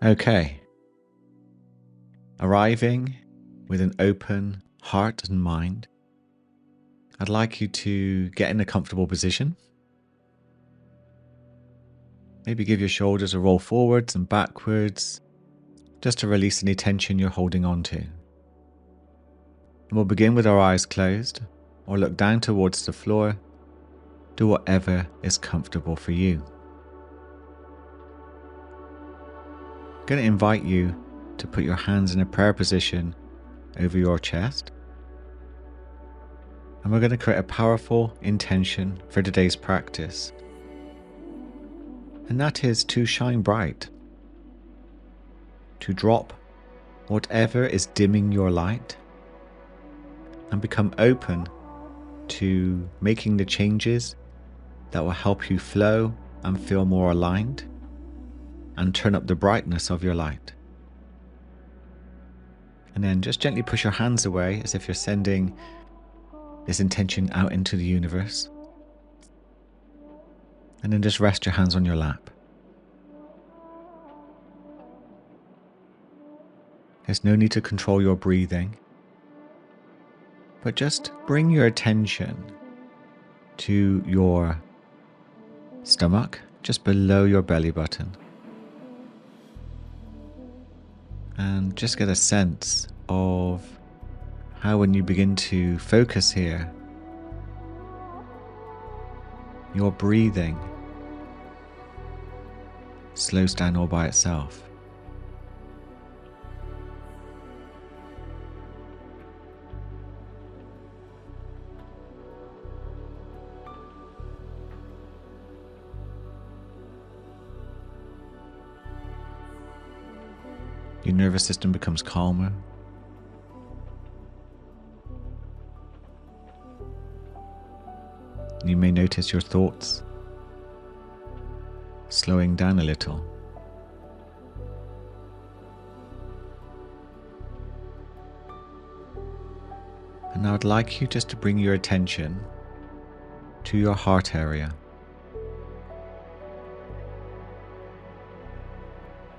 Okay. Arriving with an open heart and mind, I'd like you to get in a comfortable position. Maybe give your shoulders a roll forwards and backwards, just to release any tension you're holding on to. And we'll begin with our eyes closed, or look down towards the floor. Do whatever is comfortable for you. I'm going to invite you to put your hands in a prayer position over your chest. And we're going to create a powerful intention for today's practice. And that is to shine bright, to drop whatever is dimming your light, and become open to making the changes that will help you flow and feel more aligned and turn up the brightness of your light. And then just gently push your hands away as if you're sending this intention out into the universe. And then just rest your hands on your lap. There's no need to control your breathing, but just bring your attention to your stomach, just below your belly button. And just get a sense of how, when you begin to focus here, your breathing slows down all by itself. Your nervous system becomes calmer. You may notice your thoughts slowing down a little. And now I'd like you just to bring your attention to your heart area.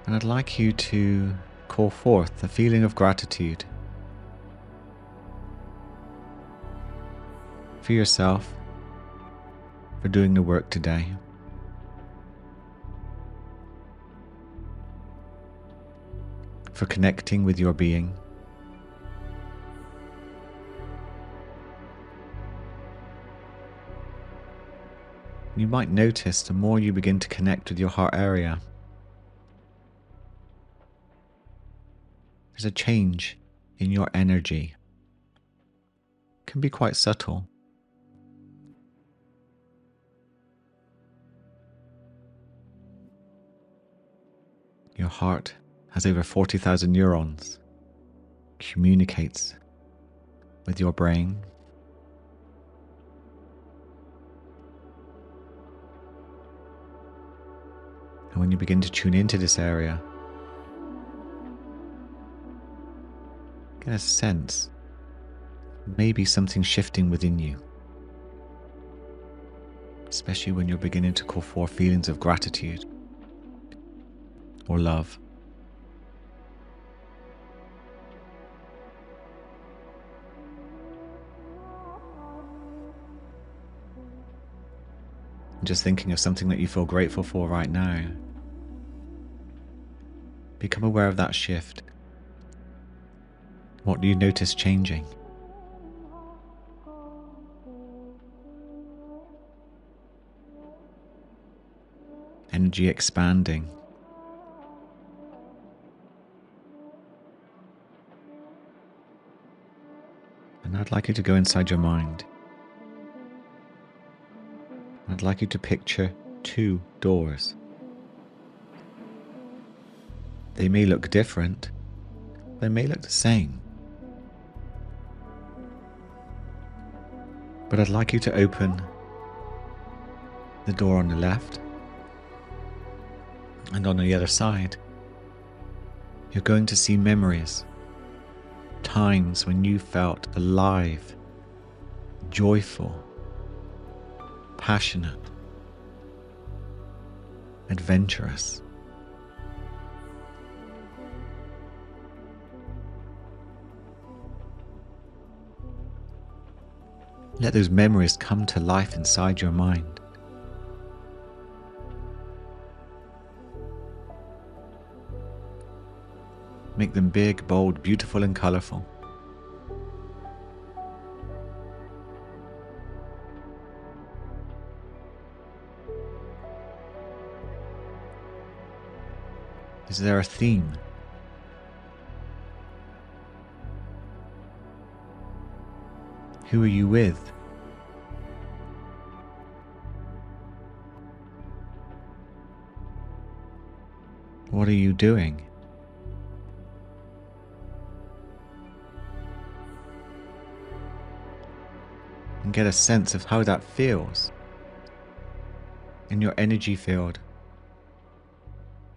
And I'd like you to call forth a feeling of gratitude for yourself, for doing the work today. For connecting with your being. You might notice the more you begin to connect with your heart area, there's a change in your energy. It can be quite subtle. Your heart has over 40,000 neurons, communicates with your brain. And when you begin to tune into this area, get a sense, maybe something shifting within you, especially when you're beginning to call forth feelings of gratitude or love. Just thinking of something that you feel grateful for right now. Become aware of that shift. What do you notice changing? Energy expanding. And I'd like you to go inside your mind. I'd like you to picture 2 doors. They may look different, they may look the same. But I'd like you to open the door on the left, and on the other side, you're going to see memories, times when you felt alive, joyful, passionate, adventurous. Let those memories come to life inside your mind. Make them big, bold, beautiful, and colorful. Is there a theme? Who are you with? What are you doing? And get a sense of how that feels in your energy field,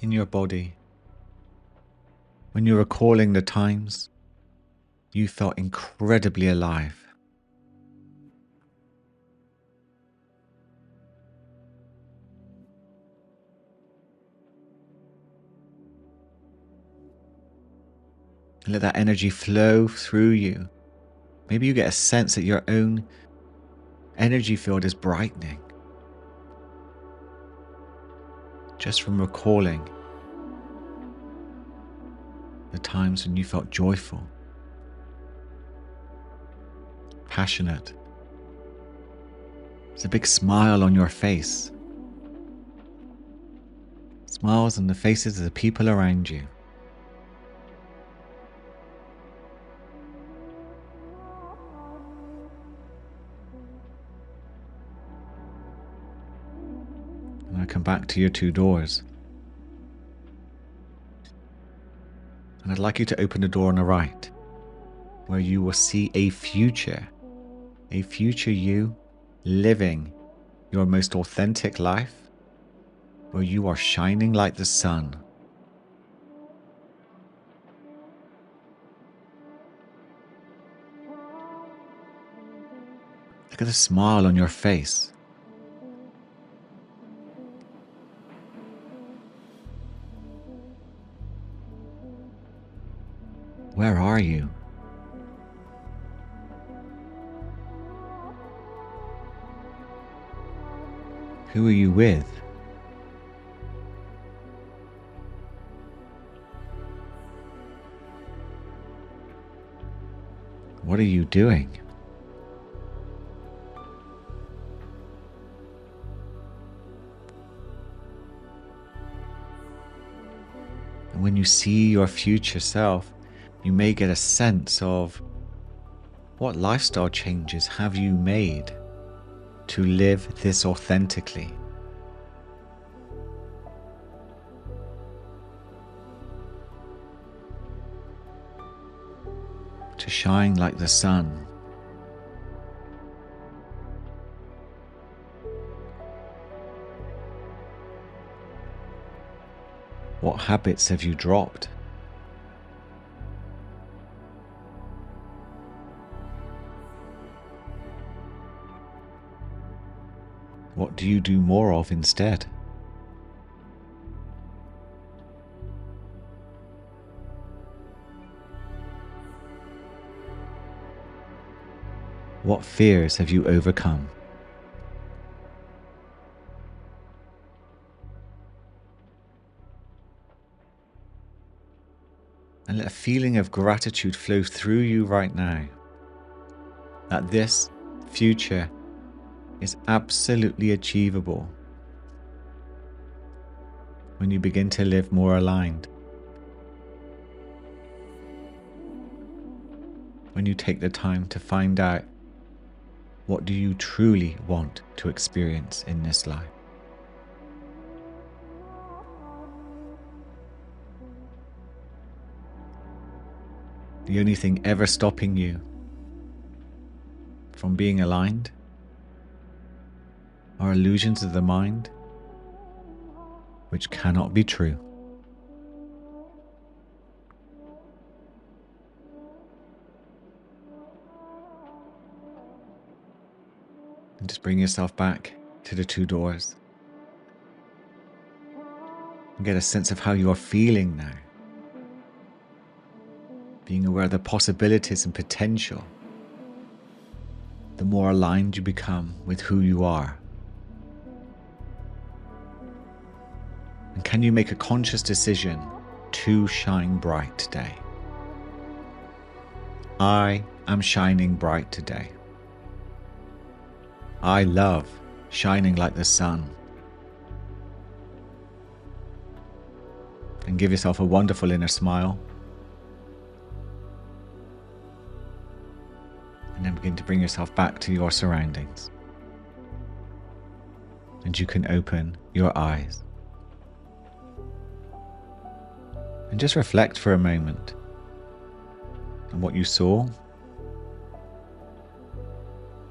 in your body, when you're recalling the times you felt incredibly alive. Let that energy flow through you. Maybe you get a sense that your own energy field is brightening just from recalling the times when you felt joyful, passionate. There's a big smile on your face. Smiles on the faces of the people around you. And I come back to your two doors. And I'd like you to open the door on the right, where you will see a future you living your most authentic life, where you are shining like the sun. Look at the smile on your face. Where are you? Who are you with? What are you doing? And when you see your future self, you may get a sense of what lifestyle changes have you made to live this authentically. To shine like the sun. What habits have you dropped? What do you do more of instead? What fears have you overcome? And let a feeling of gratitude flow through you right now, that this future is absolutely achievable when you begin to live more aligned. When you take the time to find out, what do you truly want to experience in this life? The only thing ever stopping you from being aligned are illusions of the mind which cannot be true. And just bring yourself back to the two doors and get a sense of how you are feeling now. Being aware of the possibilities and potential the more aligned you become with who you are. And can you make a conscious decision to shine bright today? I am shining bright today. I love shining like the sun. And give yourself a wonderful inner smile. And then begin to bring yourself back to your surroundings. And you can open your eyes. And just reflect for a moment on what you saw,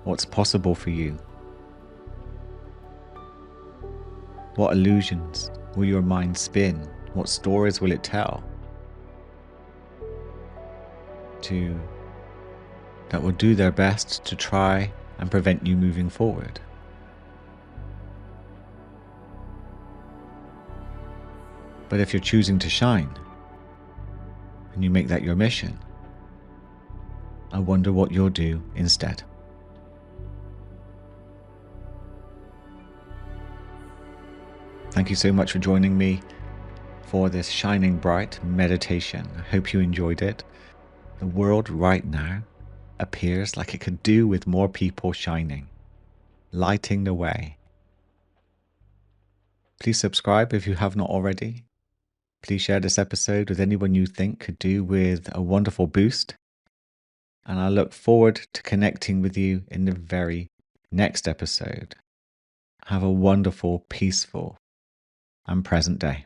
what's possible for you. What illusions will your mind spin? What stories will it tell that will do their best to try and prevent you moving forward? But if you're choosing to shine, and you make that your mission, I wonder what you'll do instead. Thank you so much for joining me for this Shining Bright meditation. I hope you enjoyed it. The world right now appears like it could do with more people shining, lighting the way. Please subscribe if you have not already. Please share this episode with anyone you think could do with a wonderful boost. And I look forward to connecting with you in the very next episode. Have a wonderful, peaceful, and present day.